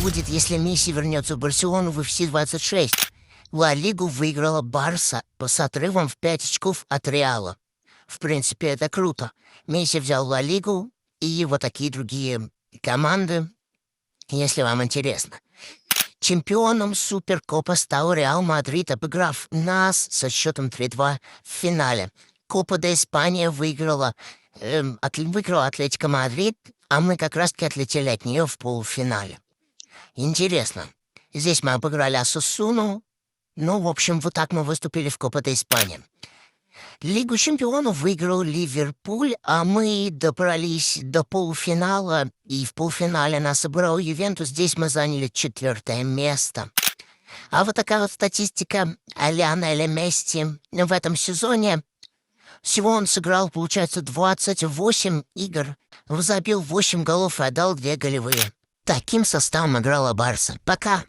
будет, если Месси вернется в Барселону в FC26? Ла Лигу выиграла Барса с отрывом в 5 очков от Реала. В принципе, это круто. Месси взял Ла Лигу и вот такие другие команды, если вам интересно. Чемпионом Суперкопа стал Реал Мадрид, обыграв нас со счетом 3-2 в финале. Копа де Испания выиграла Атлетико Мадрид, а мы как раз-таки отлетели от нее в полуфинале. Интересно. Здесь мы обыграли Осасуну. Ну, в общем, вот так мы выступили в Копа де Испания. Лигу чемпионов выиграл Ливерпуль, а мы добрались до полуфинала, и в полуфинале нас обыграл Ювентус. Здесь мы заняли 4-е место. А вот такая вот статистика Лионеля Месси в этом сезоне. Всего он сыграл, получается, 28 игр, забил 8 голов и отдал 2 голевые. Таким составом играла Барса. Пока!